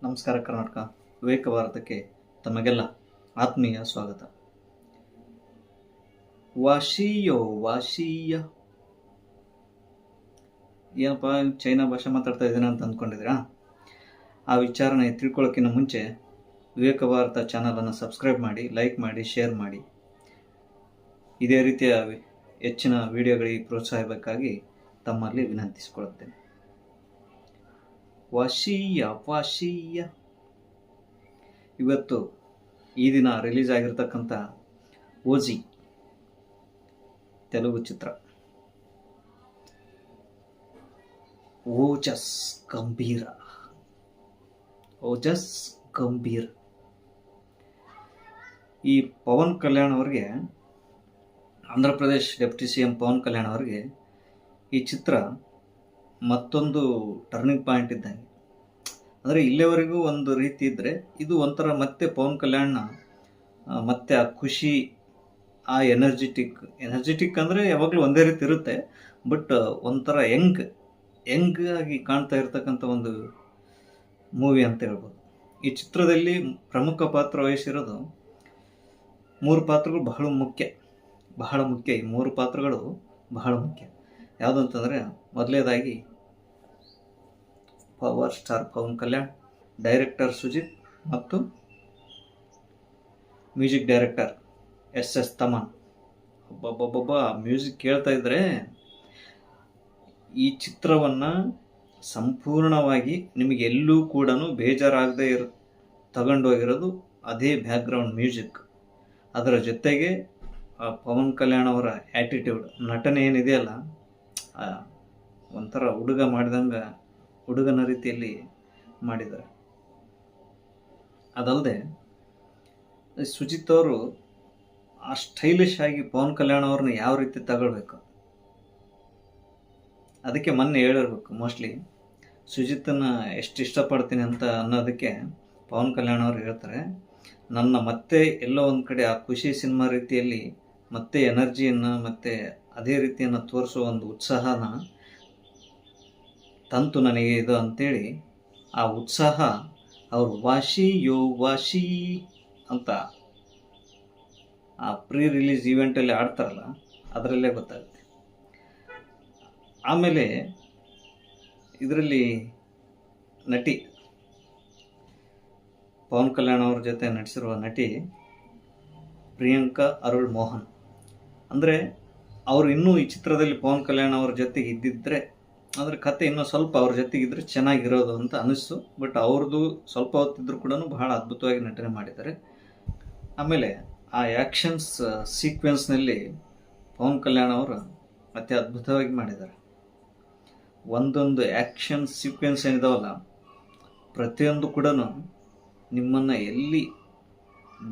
ನಮಸ್ಕಾರ ಕರ್ನಾಟಕ ವಿವೇಕ ಭಾರತಕ್ಕೆ ತಮಗೆಲ್ಲ ಆತ್ಮೀಯ ಸ್ವಾಗತ. ವಾಶಿಯೋ ವಾಶೀಯ ಏನಪ್ಪ ಚೈನಾ ಭಾಷೆ ಮಾತಾಡ್ತಾ ಇದ್ದೀನಿ ಅಂತ ಅಂದ್ಕೊಂಡಿದ್ದೀರಾ? ಆ ವಿಚಾರನೆ ತಿಳ್ಕೊಳ್ಳೋಕ್ಕಿಂತ ಮುಂಚೆ ವಿವೇಕ ಭಾರತ ಚಾನಲನ್ನು ಸಬ್ಸ್ಕ್ರೈಬ್ ಮಾಡಿ, ಲೈಕ್ ಮಾಡಿ, ಶೇರ್ ಮಾಡಿ. ಇದೇ ರೀತಿಯ ಹೆಚ್ಚಿನ ವಿಡಿಯೋಗಳಿಗೆ ಪ್ರೋತ್ಸಾಹಕ್ಕಾಗಿ ತಮ್ಮಲ್ಲಿ ವಿನಂತಿಸಿಕೊಳ್ಳುತ್ತೇನೆ. ವಾಶೀಯ ಇವತ್ತು ಈ ದಿನ ರಿಲೀಸ್ ಆಗಿರ್ತಕ್ಕಂಥ ಓಜಿ ತೆಲುಗು ಚಿತ್ರ ಓಜಸ್ ಗಂಭೀರ. ಈ ಪವನ್ ಕಲ್ಯಾಣ್ ಅವರಿಗೆ, ಆಂಧ್ರ ಪ್ರದೇಶ್ ಡೆಪ್ಯೂಟಿ CM ಪವನ್ ಕಲ್ಯಾಣ್ ಅವರಿಗೆ ಈ ಚಿತ್ರ ಮತ್ತೊಂದು ಟರ್ನಿಂಗ್ ಪಾಯಿಂಟ್ ಇದ್ದಂಗೆ. ಅಂದರೆ ಇಲ್ಲಿವರೆಗೂ ಒಂದು ರೀತಿ ಇದ್ದರೆ, ಇದು ಒಂಥರ ಮತ್ತೆ ಪವನ್ ಕಲ್ಯಾಣ್ನ ಮತ್ತೆ ಆ ಖುಷಿ, ಆ ಎನರ್ಜೆಟಿಕ್ ಅಂದರೆ ಯಾವಾಗಲೂ ಒಂದೇ ರೀತಿ ಇರುತ್ತೆ, ಬಟ್ ಒಂಥರ ಯಂಗ್ ಆಗಿ ಕಾಣ್ತಾ ಇರ್ತಕ್ಕಂಥ ಒಂದು ಮೂವಿ ಅಂತ ಹೇಳ್ಬೋದು. ಈ ಚಿತ್ರದಲ್ಲಿ ಪ್ರಮುಖ ಪಾತ್ರ ವಹಿಸಿರೋದು 3 ಪಾತ್ರಗಳು ಬಹಳ ಮುಖ್ಯ. ಈ 3 ಪಾತ್ರಗಳು ಬಹಳ ಮುಖ್ಯ. ಯಾವುದಂತಂದರೆ, ಮೊದಲನೇದಾಗಿ power star Pawan Kalyan, director Sujeeth ಮತ್ತು music director SS Thaman. Music ಕೇಳ್ತಾ ಇದ್ದರೆ ಈ ಚಿತ್ರವನ್ನು ಸಂಪೂರ್ಣವಾಗಿ ನಿಮಗೆ ಎಲ್ಲೂ ಕೂಡ ಬೇಜಾರಾಗದೆ ತಗೊಂಡೋಗಿರೋದು ಅದೇ ಬ್ಯಾಕ್ಗ್ರೌಂಡ್ ಮ್ಯೂಸಿಕ್. ಅದರ ಜೊತೆಗೆ ಪವನ್ ಕಲ್ಯಾಣ್ ಅವರ ಆ್ಯಟಿಟ್ಯೂಡ್, ನಟನೆ ಏನಿದೆಯಲ್ಲ, ಒಂಥರ ಹುಡುಗನ ರೀತಿಯಲ್ಲಿ ಮಾಡಿದ್ದಾರೆ. ಅದಲ್ಲದೆ ಸುಜಿತ್ ಅವರು ಆ ಸ್ಟೈಲಿಶ್ ಆಗಿ ಪವನ್ ಕಲ್ಯಾಣ್ ಅವ್ರನ್ನ ಯಾವ ರೀತಿ ತಗೊಳ್ಬೇಕು, ಅದಕ್ಕೆ ಮೊನ್ನೆ ಹೇಳಿರ್ಬೇಕು. ಮೋಸ್ಟ್ಲಿ ಸುಜಿತನ ಎಷ್ಟು ಇಷ್ಟಪಡ್ತೀನಿ ಅಂತ ಅನ್ನೋದಕ್ಕೆ ಪವನ್ ಕಲ್ಯಾಣ್ ಅವರು ಹೇಳ್ತಾರೆ, ನನ್ನ ಮತ್ತೆ ಎಲ್ಲೋ ಒಂದು ಕಡೆ ಆ ಖುಷಿ ಸಿನಿಮಾ ರೀತಿಯಲ್ಲಿ ಮತ್ತೆ ಎನರ್ಜಿಯನ್ನು ಮತ್ತೆ ಅದೇ ರೀತಿಯನ್ನು ತೋರಿಸುವ ಒಂದು ಉತ್ಸಾಹನ ತಂತು ನನಗೆ ಇದು ಅಂತೇಳಿ, ಆ ಉತ್ಸಾಹ ಅವರು ವಾಶಿ ಅಂತ ಆ ಪ್ರೀ ರಿಲೀಸ್ ಈವೆಂಟಲ್ಲಿ ಆಡ್ತಾರಲ್ಲ, ಅದರಲ್ಲೇ ಗೊತ್ತಾಗುತ್ತೆ. ಆಮೇಲೆ ಇದರಲ್ಲಿ ನಟಿ ಪವನ್ ಕಲ್ಯಾಣ್ ಅವ್ರ ಜೊತೆ ನಟಿಸಿರುವ ನಟಿ ಪ್ರಿಯಾಂಕಾ ಅರುಳ್ ಮೋಹನ್. ಅಂದರೆ ಅವರು ಇನ್ನೂ ಈ ಚಿತ್ರದಲ್ಲಿ ಪವನ್ ಕಲ್ಯಾಣ್ ಅವ್ರ ಜೊತೆಗೆ ಇದ್ದಿದ್ದರೆ, ಅಂದರೆ ಕತೆ ಇನ್ನೂ ಸ್ವಲ್ಪ ಅವ್ರ ಜೊತೆಗಿದ್ರೆ ಚೆನ್ನಾಗಿರೋದು ಅಂತ ಅನಿಸ್ತು. ಬಟ್ ಅವ್ರದ್ದು ಸ್ವಲ್ಪ ಹೊತ್ತಿದ್ರು ಕೂಡ ಬಹಳ ಅದ್ಭುತವಾಗಿ ನಟನೆ ಮಾಡಿದ್ದಾರೆ. ಆಮೇಲೆ ಆ ಆ್ಯಕ್ಷನ್ಸ್ ಸೀಕ್ವೆನ್ಸ್ನಲ್ಲಿ ಪವನ್ ಕಲ್ಯಾಣ್ ಅವರು ಮತ್ತೆ ಅದ್ಭುತವಾಗಿ ಮಾಡಿದ್ದಾರೆ. ಒಂದೊಂದು ಆ್ಯಕ್ಷನ್ ಸೀಕ್ವೆನ್ಸ್ ಏನಿದಾವಲ್ಲ, ಪ್ರತಿಯೊಂದು ಕೂಡ ನಿಮ್ಮನ್ನು ಎಲ್ಲಿ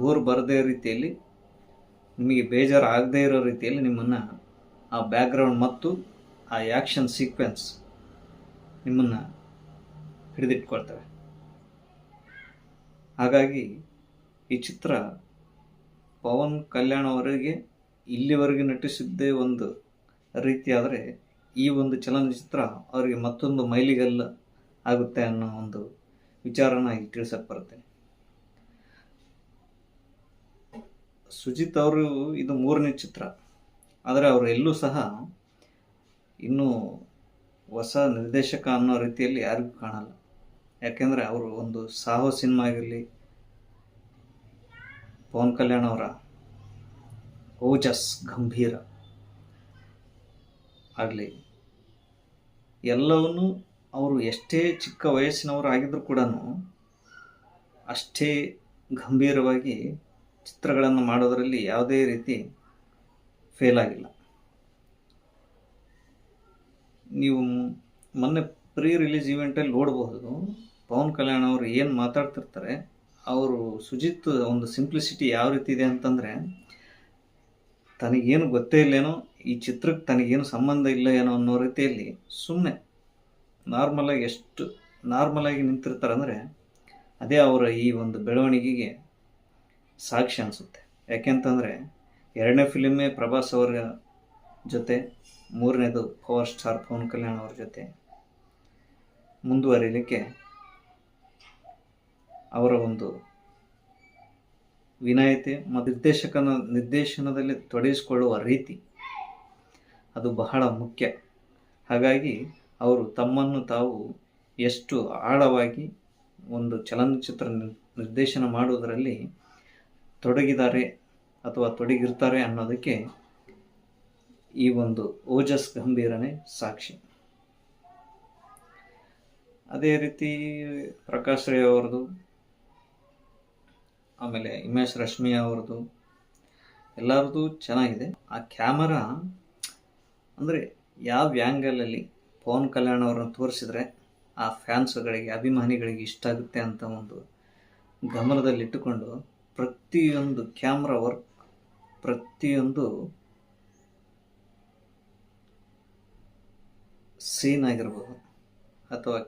ಬೋರ್ ಬರದೇ ರೀತಿಯಲ್ಲಿ, ನಿಮಗೆ ಬೇಜಾರು ಆಗದೇ ಇರೋ ರೀತಿಯಲ್ಲಿ ನಿಮ್ಮನ್ನು ಆ ಬ್ಯಾಕ್ಗ್ರೌಂಡ್ ಮತ್ತು ಆ ಆ್ಯಕ್ಷನ್ ಸೀಕ್ವೆನ್ಸ್ ನಿಮ್ಮನ್ನು ಹಿಡಿದಿಟ್ಕೊಳ್ತವೆ. ಹಾಗಾಗಿ ಈ ಚಿತ್ರ ಪವನ್ ಕಲ್ಯಾಣ್ ಅವರಿಗೆ ಇಲ್ಲಿವರೆಗೆ ನಟಿಸಿದ್ದೇ ಒಂದು ರೀತಿ ಆದರೆ, ಈ ಒಂದು ಚಲನಚಿತ್ರ ಅವರಿಗೆ ಮತ್ತೊಂದು ಮೈಲಿಗಲ್ಲ ಆಗುತ್ತೆ ಅನ್ನೋ ಒಂದು ವಿಚಾರನ ಈಗ ತಿಳಿಸಕ್ಕೆ ಬರುತ್ತೆ. ಸುಜಿತ್ ಅವರು ಇದು 3ನೇ ಚಿತ್ರ, ಆದರೆ ಅವರು ಎಲ್ಲೂ ಸಹ ಇನ್ನೂ ಹೊಸ ನಿರ್ದೇಶಕ ಅನ್ನೋ ರೀತಿಯಲ್ಲಿ ಯಾರಿಗೂ ಕಾಣಲ್ಲ. ಯಾಕೆಂದರೆ ಅವರು ಒಂದು ಸಾಹೋ ಸಿನಿಮಾ ಆಗಿರಲಿ, ಪವನ್ ಕಲ್ಯಾಣ್ ಅವರ ಓಜಸ್ ಗಂಭೀರ ಆಗಲಿ, ಎಲ್ಲವನ್ನೂ ಅವರು ಎಷ್ಟೇ ಚಿಕ್ಕ ವಯಸ್ಸಿನವರು ಆಗಿದ್ದರೂ ಕೂಡ ಅಷ್ಟೇ ಗಂಭೀರವಾಗಿ ಚಿತ್ರಗಳನ್ನು ಮಾಡೋದರಲ್ಲಿ ಯಾವುದೇ ರೀತಿ ಫೇಲ್ ಆಗಿಲ್ಲ. ನೀವು ಮೊನ್ನೆ ಪ್ರೀ ರಿಲೀಸ್ ಈವೆಂಟಲ್ಲಿ ನೋಡಬಹುದು, ಪವನ್ ಕಲ್ಯಾಣ್ ಅವರು ಏನು ಮಾತಾಡ್ತಿರ್ತಾರೆ, ಅವರು ಸುಜಿತ್ ಒಂದು ಸಿಂಪ್ಲಿಸಿಟಿ ಯಾವ ರೀತಿ ಇದೆ ಅಂತಂದರೆ, ತನಗೇನು ಗೊತ್ತೇ ಇಲ್ಲೇನೋ, ಈ ಚಿತ್ರಕ್ಕೆ ತನಗೇನು ಸಂಬಂಧ ಇಲ್ಲ ಏನೋ ಅನ್ನೋ ರೀತಿಯಲ್ಲಿ ಸುಮ್ಮನೆ ಎಷ್ಟು ನಾರ್ಮಲಾಗಿ ನಿಂತಿರ್ತಾರೆ ಅಂದರೆ, ಅದೇ ಅವರ ಈ ಒಂದು ಬೆಳವಣಿಗೆಗೆ ಸಾಕ್ಷಿ ಅನಿಸುತ್ತೆ. ಯಾಕೆಂತಂದರೆ 2ನೇ ಫಿಲಿಮೇ ಪ್ರಭಾಸ್ ಅವರ ಜೊತೆ, 3ನೇದು ಪವರ್ ಸ್ಟಾರ್ ಪವನ್ ಕಲ್ಯಾಣ್ ಅವ್ರ ಜೊತೆ ಮುಂದುವರಿಲಿಕ್ಕೆ ಅವರ ಒಂದು ವಿನಯತೆ ಮತ್ತು ನಿರ್ದೇಶನದಲ್ಲಿ ತೊಡಗಿಸಿಕೊಳ್ಳುವ ರೀತಿ ಅದು ಬಹಳ ಮುಖ್ಯ. ಹಾಗಾಗಿ ಅವರು ತಮ್ಮನ್ನು ತಾವು ಎಷ್ಟು ಆಳವಾಗಿ ಒಂದು ಚಲನಚಿತ್ರ ನಿರ್ದೇಶನ ಮಾಡುವುದರಲ್ಲಿ ತೊಡಗಿದ್ದಾರೆ ಅಥವಾ ತೊಡಗಿರ್ತಾರೆ ಅನ್ನೋದಕ್ಕೆ ಈ ಒಂದು ಓಜಸ್ ಗಂಭೀರನೇ ಸಾಕ್ಷಿ. ಅದೇ ರೀತಿ ಪ್ರಕಾಶ್ ರೈ ಅವ್ರದ್ದು, ಆಮೇಲೆ ಹಿಮೇಶ್ ರೇಷ್ಮಿಯಾ ಅವ್ರದ್ದು ಎಲ್ಲರದ್ದು ಚೆನ್ನಾಗಿದೆ. ಆ ಕ್ಯಾಮರಾ ಅಂದರೆ ಯಾವ ಆ್ಯಂಗಲಲ್ಲಿ ಪವನ್ ಕಲ್ಯಾಣ್ ಅವ್ರನ್ನ ತೋರಿಸಿದ್ರೆ ಆ ಫ್ಯಾನ್ಸ್ಗಳಿಗೆ, ಅಭಿಮಾನಿಗಳಿಗೆ ಇಷ್ಟ ಆಗುತ್ತೆ ಅಂತ ಒಂದು ಗಮನದಲ್ಲಿಟ್ಟುಕೊಂಡು ಪ್ರತಿಯೊಂದು ಕ್ಯಾಮ್ರಾ ವರ್ಕ್, ಪ್ರತಿಯೊಂದು ಸೀನ್ ಆಗಿರ್ಬೋದು ಅಥವಾ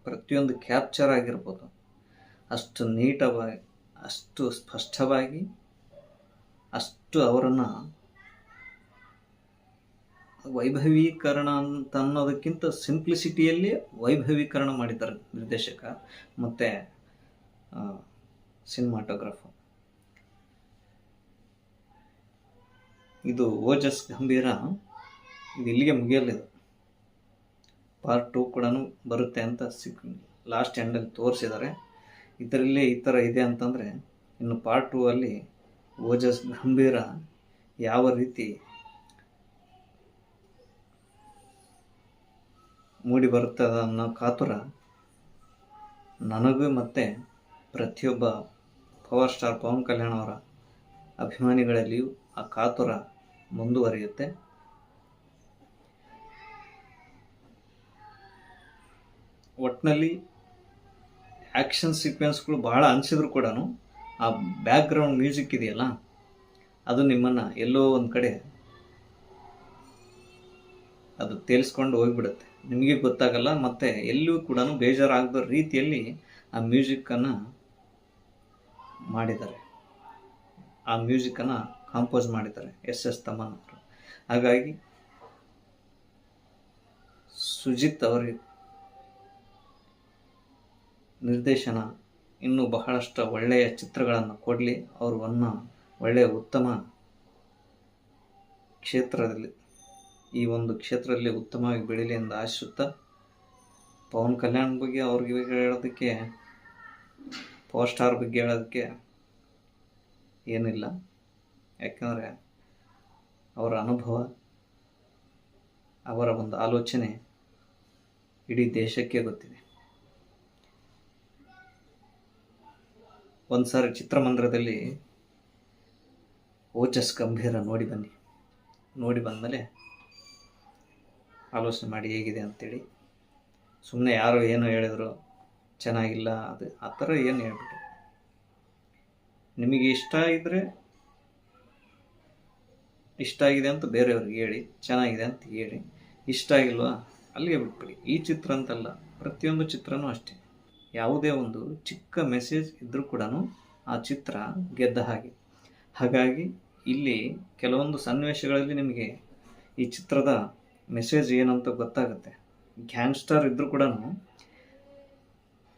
ಪ್ರತಿಯೊಂದು ಕ್ಯಾಪ್ಚರ್ ಆಗಿರ್ಬೋದು, ಅಷ್ಟು ನೀಟವಾಗಿ, ಅಷ್ಟು ಸ್ಪಷ್ಟವಾಗಿ, ಅಷ್ಟು ಅವರನ್ನು ವೈಭವೀಕರಣ ಅಂತ ಅನ್ನೋದಕ್ಕಿಂತ ಸಿಂಪ್ಲಿಸಿಟಿಯಲ್ಲಿ ವೈಭವೀಕರಣ ಮಾಡಿದ್ದಾರೆ ನಿರ್ದೇಶಕ ಮತ್ತು ಸಿನಿಮಾಟೋಗ್ರಾಫರ್. ಇದು ಓಜಸ್ ಗಂಭೀರ ಇದು ಇಲ್ಲಿಗೆ ಮುಗಿಯಲಿದೆ. ಪಾರ್ಟ್ 2 ಕೂಡ ಬರುತ್ತೆ ಅಂತ ಲಾಸ್ಟ್ ಎಂಡಲ್ಲಿ ತೋರಿಸಿದ್ದಾರೆ. ಇದರಲ್ಲೇ ಈ ಥರ ಇದೆ ಅಂತಂದರೆ ಇನ್ನು ಪಾರ್ಟ್ 2 ಅಲ್ಲಿ ಓಜಸ್ ಗಂಭೀರ ಯಾವ ರೀತಿ ಮೂಡಿ ಬರುತ್ತದೆ ಅನ್ನೋ ಕಾತುರ ನನಗೂ ಮತ್ತು ಪ್ರತಿಯೊಬ್ಬ ಪವರ್ ಸ್ಟಾರ್ ಪವನ್ ಕಲ್ಯಾಣ್ ಅವರ ಅಭಿಮಾನಿಗಳಲ್ಲಿಯೂ ಆ ಕಾತುರ ಮುಂದುವರಿಯುತ್ತೆ. ಒಟ್ಟಿನಲ್ಲಿ ಆ್ಯಕ್ಷನ್ ಸೀಕ್ವೆನ್ಸ್ಗಳು ಬಹಳ ಅನಿಸಿದ್ರು ಕೂಡ ಆ ಬ್ಯಾಕ್ಗ್ರೌಂಡ್ ಮ್ಯೂಸಿಕ್ ಇದೆಯಲ್ಲ, ಅದು ನಿಮ್ಮನ್ನು ಎಲ್ಲೋ ಒಂದು ಕಡೆ ಅದು ತೇಲಿಸ್ಕೊಂಡು ಹೋಗಿಬಿಡುತ್ತೆ. ನಿಮಗೆ ಗೊತ್ತಾಗಲ್ಲ, ಮತ್ತು ಎಲ್ಲಿಯೂ ಕೂಡ ಬೇಜಾರಾಗದ ರೀತಿಯಲ್ಲಿ ಆ ಮ್ಯೂಸಿಕ್ಕನ್ನು ಮಾಡಿದ್ದಾರೆ, ಆ ಮ್ಯೂಸಿಕ್ಕನ್ನು ಕಾಂಪೋಸ್ ಮಾಡಿದ್ದಾರೆ ಎಸ್ ತಮನ್ ಅವರು. ಹಾಗಾಗಿ ಸುಜಿತ್ ಅವರಿಗೆ ನಿರ್ದೇಶನ ಇನ್ನೂ ಬಹಳಷ್ಟು ಒಳ್ಳೆಯ ಚಿತ್ರಗಳನ್ನು ಕೊಡಲಿ, ಅವರು ಒಳ್ಳೆಯ ಉತ್ತಮ ಕ್ಷೇತ್ರದಲ್ಲಿ, ಈ ಒಂದು ಕ್ಷೇತ್ರದಲ್ಲಿ ಉತ್ತಮವಾಗಿ ಬೆಳೀಲಿ ಎಂದು ಆಶಿಸುತ್ತಾ, ಪವನ್ ಕಲ್ಯಾಣ್ ಬಗ್ಗೆ ಅವ್ರಿಗೆ ಹೇಳೋದಕ್ಕೆ, ಪವರ್ ಸ್ಟಾರ್ ಬಗ್ಗೆ ಹೇಳೋದಕ್ಕೆ ಏನಿಲ್ಲ. ಯಾಕಂದರೆ ಅವರ ಅನುಭವ, ಅವರ ಒಂದು ಆಲೋಚನೆ ಇಡೀ ದೇಶಕ್ಕೆ ಗೊತ್ತಿದೆ. ಒಂದು ಸಾರಿ ಚಿತ್ರಮಂದಿರದಲ್ಲಿ ಓಜಸ್ ಗಂಭೀರ ನೋಡಿ ಬನ್ನಿ. ನೋಡಿ ಬಂದಮೇಲೆ ಆಲೋಚನೆ ಮಾಡಿ ಹೇಗಿದೆ ಅಂತೇಳಿ. ಸುಮ್ಮನೆ ಯಾರೋ ಏನೋ ಹೇಳಿದ್ರು ಚೆನ್ನಾಗಿಲ್ಲ, ಅದು ಆ ಥರ ಏನು ಹೇಳ್ಬಿಟ್ಟು, ನಿಮಗೆ ಇಷ್ಟ ಇದ್ದರೆ ಇಷ್ಟ ಆಗಿದೆ ಅಂತ ಬೇರೆಯವ್ರಿಗೆ ಹೇಳಿ, ಚೆನ್ನಾಗಿದೆ ಅಂತ ಹೇಳಿ. ಇಷ್ಟ ಆಗಿಲ್ವಾ ಅಲ್ಲಿಗೆ ಬಿಟ್ಬಿಡಿ. ಈ ಚಿತ್ರ ಅಂತಲ್ಲ, ಪ್ರತಿಯೊಂದು ಚಿತ್ರನೂ ಅಷ್ಟೇ. ಯಾವುದೇ ಒಂದು ಚಿಕ್ಕ ಮೆಸೇಜ್ ಇದ್ದರೂ ಕೂಡ ಆ ಚಿತ್ರ ಗೆದ್ದ ಹಾಗೆ. ಹಾಗಾಗಿ ಇಲ್ಲಿ ಕೆಲವೊಂದು ಸನ್ನಿವೇಶಗಳಲ್ಲಿ ನಿಮಗೆ ಈ ಚಿತ್ರದ ಮೆಸೇಜ್ ಏನಂತ ಗೊತ್ತಾಗುತ್ತೆ. ಗ್ಯಾಂಗ್ಸ್ಟರ್ ಇದ್ದರೂ ಕೂಡ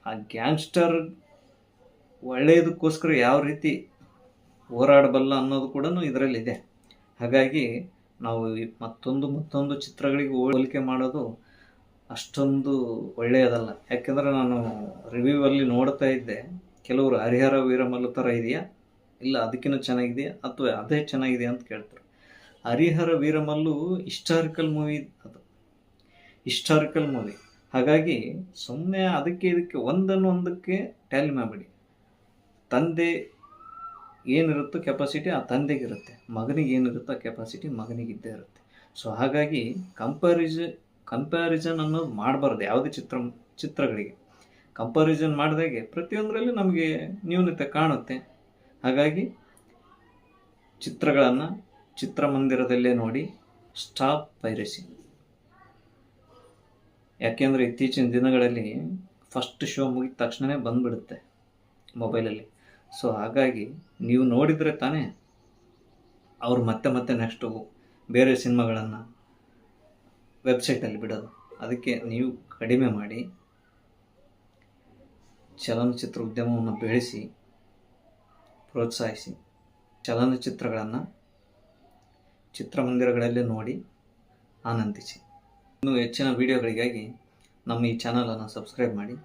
ಆ ಗ್ಯಾಂಗ್ಸ್ಟರ್ ಒಳ್ಳೆಯದಕ್ಕೋಸ್ಕರ ಯಾವ ರೀತಿ ಹೋರಾಡಬಲ್ಲ ಅನ್ನೋದು ಕೂಡ ಇದರಲ್ಲಿದೆ. ಹಾಗಾಗಿ ನಾವು ಮತ್ತೊಂದು ಚಿತ್ರಗಳಿಗೆ ಹೋಲಿಕೆ ಮಾಡೋದು ಅಷ್ಟೊಂದು ಒಳ್ಳೆಯದಲ್ಲ. ಯಾಕೆಂದರೆ ನಾನು ರಿವ್ಯೂವಲ್ಲಿ ನೋಡ್ತಾ ಇದ್ದೆ, ಕೆಲವರು ಹರಿಹರ ವೀರಮಲ್ಲು ಥರ ಇದೆಯಾ, ಇಲ್ಲ ಅದಕ್ಕಿಂತ ಚೆನ್ನಾಗಿದೆಯಾ, ಅಥವಾ ಅದೇ ಚೆನ್ನಾಗಿದೆ ಅಂತ ಕೇಳ್ತಾರೆ. ಹರಿಹರ ವೀರಮಲ್ಲು ಹಿಸ್ಟಾರಿಕಲ್ ಮೂವಿ, ಅದು ಹಿಸ್ಟಾರಿಕಲ್ ಮೂವಿ. ಹಾಗಾಗಿ ಸುಮ್ಮನೆ ಅದಕ್ಕೆ ಇದಕ್ಕೆ ಒಂದಕ್ಕೆ ಟ್ಯಾಲಿ ಮಾಡಬೇಡಿ. ತಂದೆ ಏನಿರುತ್ತೋ ಕೆಪಾಸಿಟಿ ಆ ತಂದೆಗಿರುತ್ತೆ, ಮಗನಿಗೆ ಏನಿರುತ್ತೋ ಆ ಕೆಪಾಸಿಟಿ ಮಗನಿಗಿದ್ದೇ ಇರುತ್ತೆ. ಸೊ ಹಾಗಾಗಿ ಕಂಪ್ಯಾರಿಸನ್ ಅನ್ನೋದು ಮಾಡಬಾರ್ದು. ಯಾವುದೇ ಚಿತ್ರಗಳಿಗೆ ಕಂಪ್ಯಾರಿಸನ್ ಮಾಡಿದಾಗೆ ಪ್ರತಿಯೊಂದರಲ್ಲಿ ನಮಗೆ ನ್ಯೂನತೆ ಕಾಣುತ್ತೆ. ಹಾಗಾಗಿ ಚಿತ್ರಗಳನ್ನು ಚಿತ್ರಮಂದಿರದಲ್ಲೇ ನೋಡಿ, ಸ್ಟಾಪ್ ಪೈರಸಿ. ಯಾಕೆಂದರೆ ಇತ್ತೀಚಿನ ದಿನಗಳಲ್ಲಿ ಫಸ್ಟ್ ಶೋ ಮುಗಿದ ತಕ್ಷಣವೇ ಬಂದುಬಿಡುತ್ತೆ ಮೊಬೈಲಲ್ಲಿ. ಸೊ ಹಾಗಾಗಿ ನೀವು ನೋಡಿದರೆ ತಾನೇ ಅವರು ಮತ್ತೆ ನೆಕ್ಸ್ಟು ಬೇರೆ ಸಿನಿಮಾಗಳನ್ನು ವೆಬ್ಸೈಟಲ್ಲಿ ಬಿಡೋದು. ಅದಕ್ಕೆ ನೀವು ಕಡಿಮೆ ಮಾಡಿ ಚಲನಚಿತ್ರ ಉದ್ಯಮವನ್ನು ಬೆಳೆಸಿ ಪ್ರೋತ್ಸಾಹಿಸಿ ಚಲನಚಿತ್ರಗಳನ್ನು ಚಿತ್ರಮಂದಿರಗಳಲ್ಲಿ ನೋಡಿ ಆನಂದಿಸಿ. ಇನ್ನೂ ಹೆಚ್ಚಿನ ವಿಡಿಯೋಗಳಿಗಾಗಿ ನಮ್ಮ ಈ ಚಾನಲನ್ನು ಸಬ್ಸ್ಕ್ರೈಬ್ ಮಾಡಿ.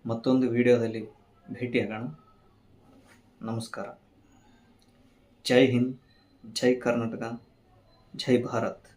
ಮತ್ತೊಂದು ವಿಡಿಯೋದಲ್ಲಿ ಭೇಟಿಯಾಗೋಣ. ನಮಸ್ಕಾರ. ಜೈ ಹಿಂದ್, ಜೈ ಕರ್ನಾಟಕ, ಜೈ ಭಾರತ್.